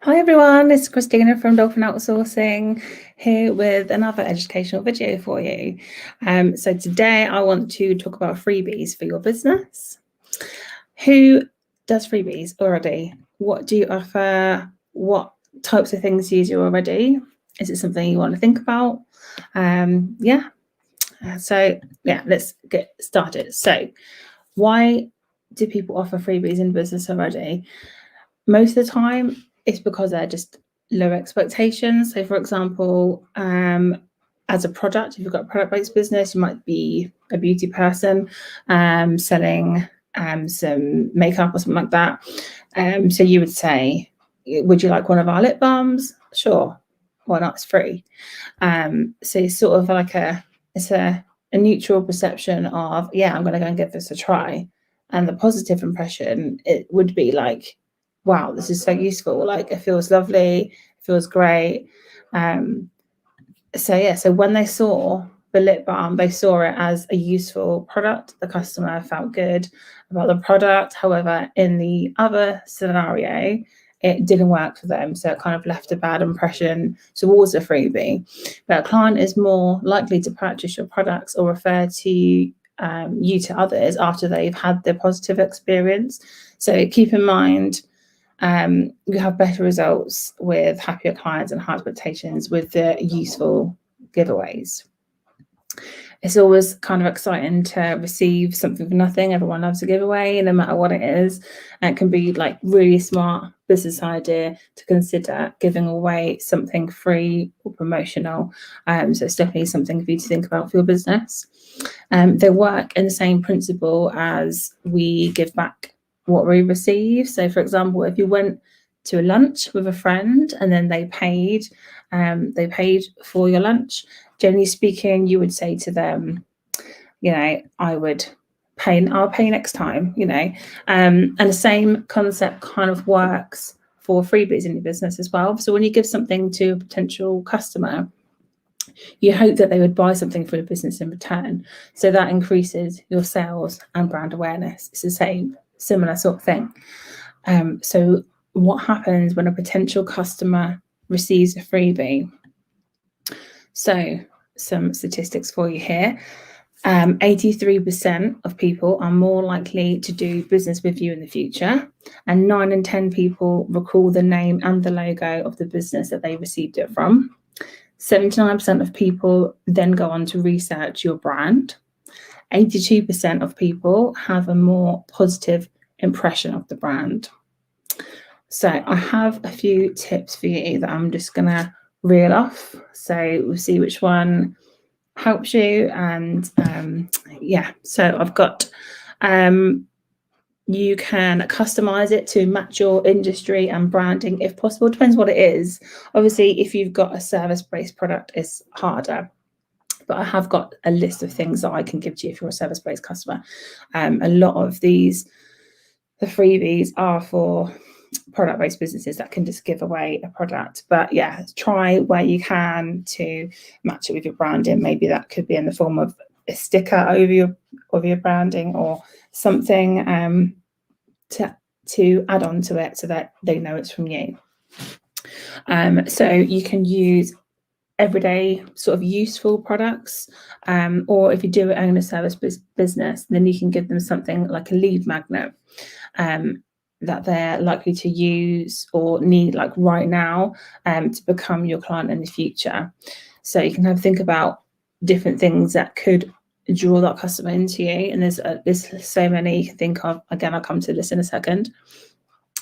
Hi everyone, it's Christina from Dolphin Outsourcing here with another educational video for you. So today I want to talk about freebies for your business. Who does freebies already? What do you offer? What types of things do you do already? Is it something you want to think about? Let's get started. So why do people offer freebies in business already? Most of the time, it's because they're just low expectations. So, for example, as a product, if you've got a product-based business, you might be a beauty person selling some makeup or something like that. So you would say, would you like one of our lip balms? Sure. Why not? It's free. So it's sort of like a neutral perception of, yeah, I'm going to go and give this a try. And the positive impression, it would be like, wow, this is so useful. Like it feels lovely, it feels great. So when they saw the lip balm, they saw it as a useful product. The customer felt good about the product. However, in the other scenario, it didn't work for them. So it kind of left a bad impression towards a freebie. But a client is more likely to purchase your products or refer to you to others after they've had their positive experience. So keep in mind, you have better results with happier clients and high expectations with the useful giveaways. It's always kind of exciting to receive something for nothing. Everyone loves a giveaway, no matter what it is. And it can be like really smart business idea to consider giving away something free or promotional. So it's definitely something for you to think about for your business. They work in the same principle as we give back what we receive. So, for example, if you went to a lunch with a friend and then they paid for your lunch, generally speaking, you would say to them, I'll pay next time, and the same concept kind of works for freebies in your business as well. So when you give something to a potential customer, you hope that they would buy something for your business in return. So that increases your sales and brand awareness. It's the same, similar sort of thing. So what happens when a potential customer receives a freebie? So some statistics for you here. 83% of people are more likely to do business with you in the future, and 9 in 10 people recall the name and the logo of the business that they received it from. 79% of people then go on to research your brand. 82% of people have a more positive impression of the brand. So I have a few tips for you that I'm just going to reel off. So we'll see which one helps you. And so I've got, you can customize it to match your industry and branding if possible. Depends what it is. Obviously, if you've got a service-based product, it's harder. But I have got a list of things that I can give to you if you're a service-based customer. A lot of the freebies are for product-based businesses that can just give away a product. But yeah, try where you can to match it with your branding. Maybe that could be in the form of a sticker over your branding or something to add on to it so that they know it's from you. So you can use everyday sort of useful products, or if you do own a service business, then you can give them something like a lead magnet that they're likely to use or need like right now to become your client in the future. So you can think about different things that could draw that customer into you, and there's so many you can think of. Again, I'll come to this in a second.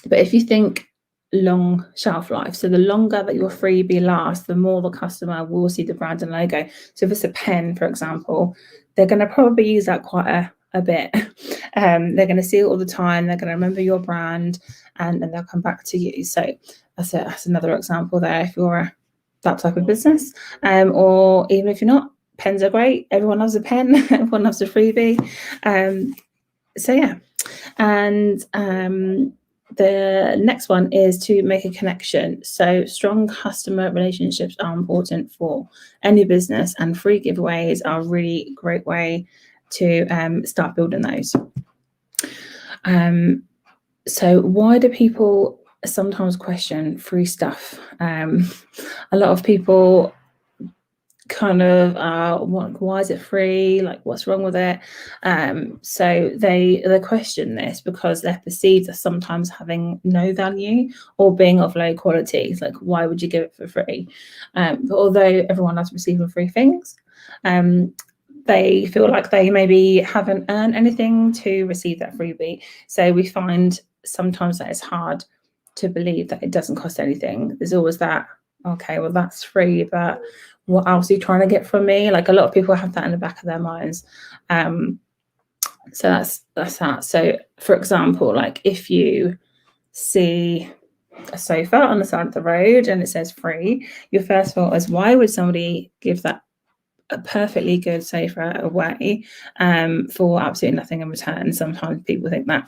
But if you think long shelf life, so the longer that your freebie lasts, the more the customer will see the brand and logo. So if it's a pen, for example, they're going to probably use that quite a bit. They're going to see it all the time. They're going to remember your brand, and they'll come back to you. So that's another example there if you're that type of business, or even if you're not. Pens are great. Everyone loves a pen. Everyone loves a freebie. The next one is to make a connection. So strong customer relationships are important for any business, and free giveaways are a really great way to start building those. So why do people sometimes question free stuff. A lot of people kind of why is it free, like what's wrong with it? So they question this because they're perceived as sometimes having no value or being of low quality. It's like, why would you give it for free? But although everyone loves receiving free things, they feel like they maybe haven't earned anything to receive that freebie. So we find sometimes that it's hard to believe that it doesn't cost anything. There's always that, okay, well, that's free, but what else are you trying to get from me? Like, a lot of people have that in the back of their minds. So that's that. So for example, like if you see a sofa on the side of the road and it says free, your first thought is, why would somebody give that a perfectly good sofa away for absolutely nothing in return? Sometimes people think that.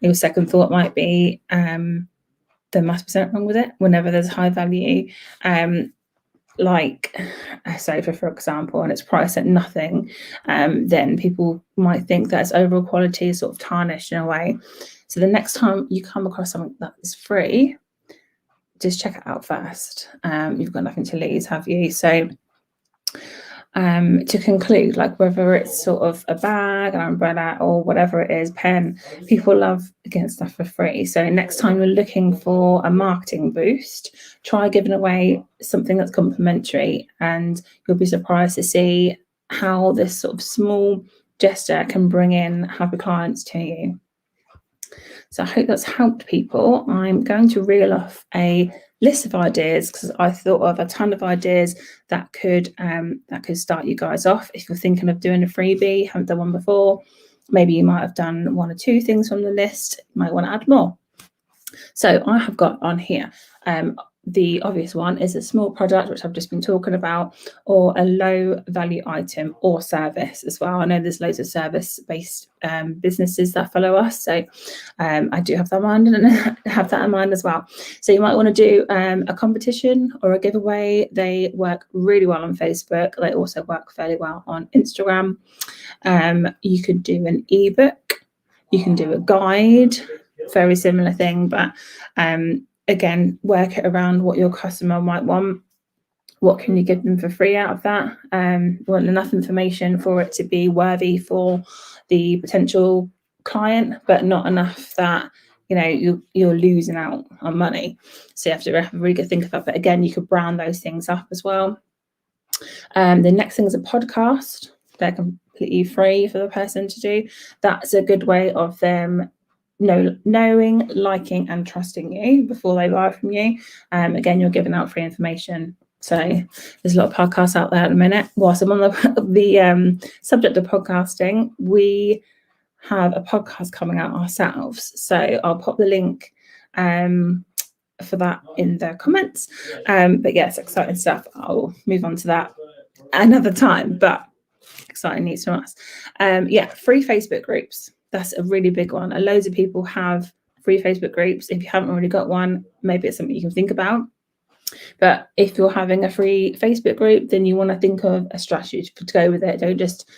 Your second thought might be, there must be something wrong with it. Whenever there's high value, like a sofa, for example, and it's priced at nothing, then people might think that its overall quality is sort of tarnished in a way. So the next time you come across something that is free, just check it out first. You've got nothing to lose, have you? So to conclude, like whether it's sort of a bag, an umbrella, or whatever it is, pen, people love getting stuff for free. So next time you're looking for a marketing boost, try giving away something that's complimentary, and you'll be surprised to see how this sort of small gesture can bring in happy clients to you. So I hope that's helped people. I'm going to reel off a list of ideas because I thought of a ton of ideas that could start you guys off. If you're thinking of doing a freebie, haven't done one before, maybe you might have done one or two things from the list, you might want to add more. So I have got on here, the obvious one is a small product, which I've just been talking about, or a low value item or service as well. I know there's loads of service-based businesses that follow us, so I do have that in mind as well. So you might want to do a competition or a giveaway. They work really well on Facebook. They also work fairly well on Instagram. You could do an ebook. You can do a guide, very similar thing, but again, work it around what your customer might want. What can you give them for free out of that? You want enough information for it to be worthy for the potential client, but not enough that you're losing out on money. So you have to have a really good think about that. But again, you could brand those things up as well. The next thing is a podcast. They're completely free for the person to do. That's a good way of them knowing, liking, and trusting you before they buy from you. Again, you're giving out free information. So there's a lot of podcasts out there at the minute. Whilst I'm on the subject of podcasting, we have a podcast coming out ourselves. So I'll pop the link for that in the comments. But yes, exciting stuff. I'll move on to that another time, but exciting news from us. Free Facebook groups. That's a really big one. Loads of people have free Facebook groups. If you haven't already got one, maybe it's something you can think about. But if you're having a free Facebook group, then you want to think of a strategy to go with it. Don't just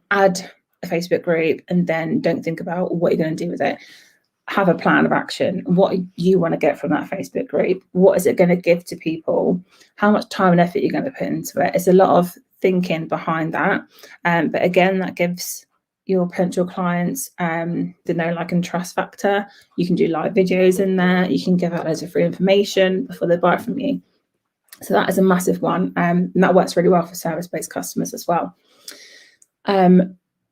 add a Facebook group and then don't think about what you're going to do with it. Have a plan of action. What you want to get from that Facebook group? What is it going to give to people? How much time and effort you're going to put into it? It's a lot of thinking behind that. But again, that gives your potential clients the know, like, and trust factor. You can do live videos in there. You can give out loads of free information before they buy from you. So that is a massive one. And that works really well for service-based customers as well.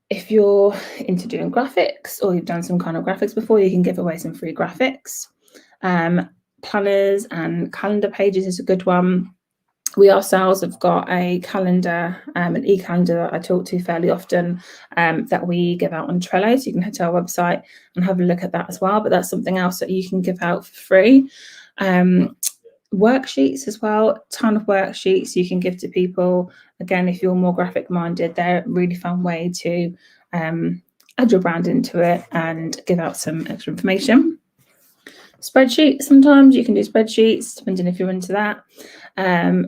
If you're into doing graphics or you've done some kind of graphics before, you can give away some free graphics. Planners and calendar pages is a good one. We ourselves have got a calendar, an e-calendar that I talk to fairly often, that we give out on Trello. So you can head to our website and have a look at that as well. But that's something else that you can give out for free. Worksheets as well, a ton of worksheets you can give to people. Again, if you're more graphic minded, they're a really fun way to add your brand into it and give out some extra information. Spreadsheets, sometimes you can do spreadsheets, depending if you're into that.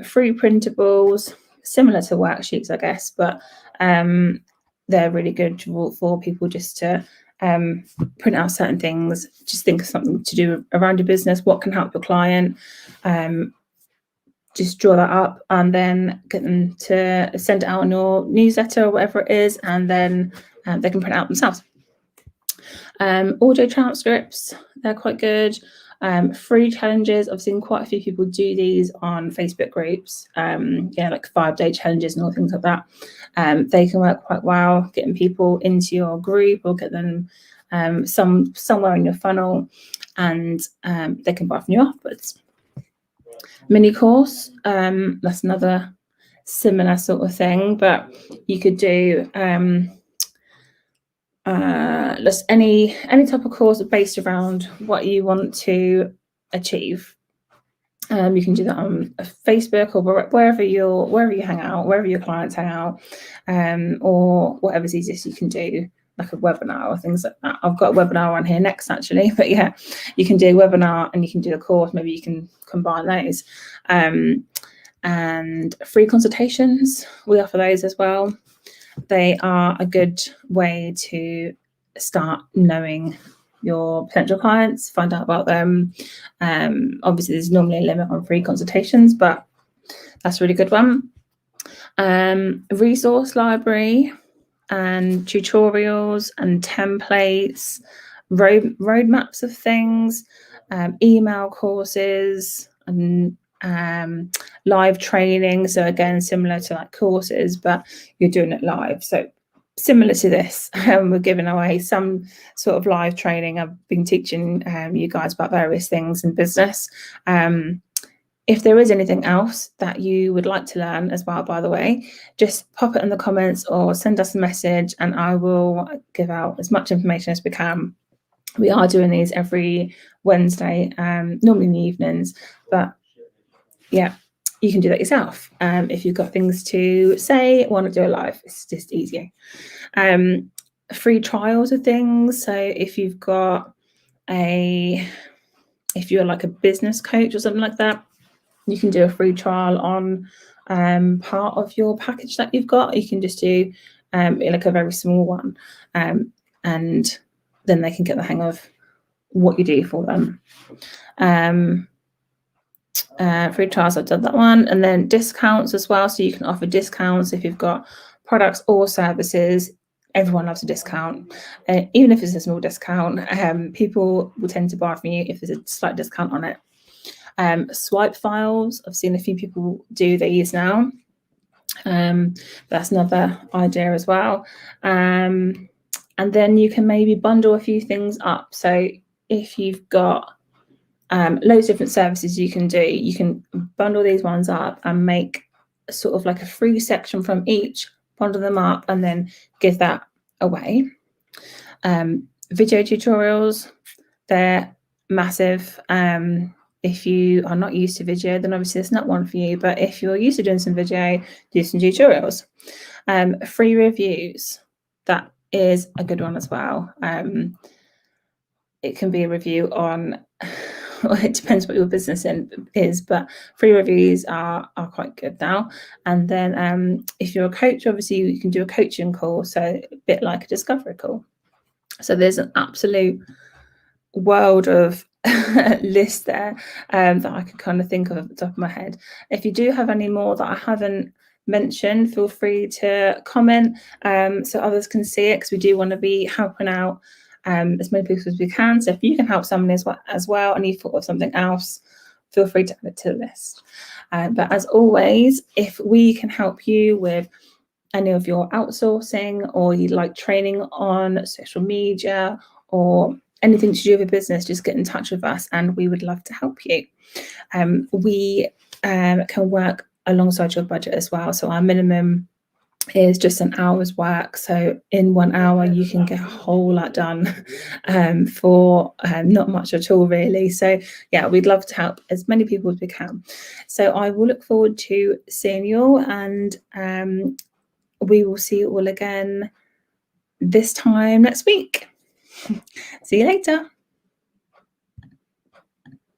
Free printables, similar to worksheets, I guess, but they're really good for people just to print out certain things. Just think of something to do around your business. What can help your client? Just draw that up and then get them to send it out on your newsletter or whatever it is, and then they can print it out themselves. Audio transcripts, they're quite good. Free challenges, I've seen quite a few people do these on Facebook groups, like 5-day challenges and all things like that. They can work quite well, getting people into your group or get them somewhere in your funnel, and they can buy from you afterwards. Mini course, that's another similar sort of thing, but you could do just any type of course based around what you want to achieve. You can do that on Facebook or wherever you hang out, wherever your clients hang out, or whatever's easiest you can do, like a webinar or things like that. I've got a webinar on here next actually, but yeah, you can do a webinar and you can do a course. Maybe you can combine those. And free consultations, we offer those as well. They are a good way to start knowing your potential clients, find out about them. Obviously, there's normally a limit on free consultations, but that's a really good one. Resource library and tutorials and templates, roadmaps of things, email courses, and live training. So again, similar to like courses, but you're doing it live. So similar to this, we're giving away some sort of live training. I've been teaching you guys about various things in business. If there is anything else that you would like to learn as well, by the way, just pop it in the comments or send us a message and I will give out as much information as we can. We are doing these every Wednesday, normally in the evenings, but yeah, you can do that yourself. If you've got things to say, want to do it live, it's just easier. Free trials of things. So if you're like a business coach or something like that, you can do a free trial on part of your package that you've got. You can just do like a very small one, and then they can get the hang of what you do for them. Free trials, I've done that one. And then discounts as well. So you can offer discounts if you've got products or services. Everyone loves a discount. Even if it's a small discount, people will tend to buy from you if there's a slight discount on it. Swipe files, I've seen a few people do these now. That's another idea as well. And then you can maybe bundle a few things up. So if you've got loads of different services you can bundle these ones up and make sort of like a free section from each, bundle them up and then give that away. Video tutorials, they're massive. If you are not used to video, then obviously it's not one for you, but if you're used to doing some video, do some tutorials. Free reviews, that is a good one as well. It can be a review on well, it depends what your business is, but free reviews are quite good now. And then if you're a coach, obviously you can do a coaching call, so a bit like a discovery call. So there's an absolute world of list there that I could kind of think of at the top of my head. If you do have any more that I haven't mentioned, feel free to comment so others can see it, because we do want to be helping out as many people as we can. So if you can help someone as well and you've thought of something else, feel free to add it to the list. But as always, if we can help you with any of your outsourcing, or you like training on social media or anything to do with your business, just get in touch with us and we would love to help you. We can work alongside your budget as well. So our minimum is just an hour's work. So in 1 hour, you can get a whole lot done for not much at all, really. So yeah, we'd love to help as many people as we can. So I will look forward to seeing you all, and we will see you all again this time next week. See you later.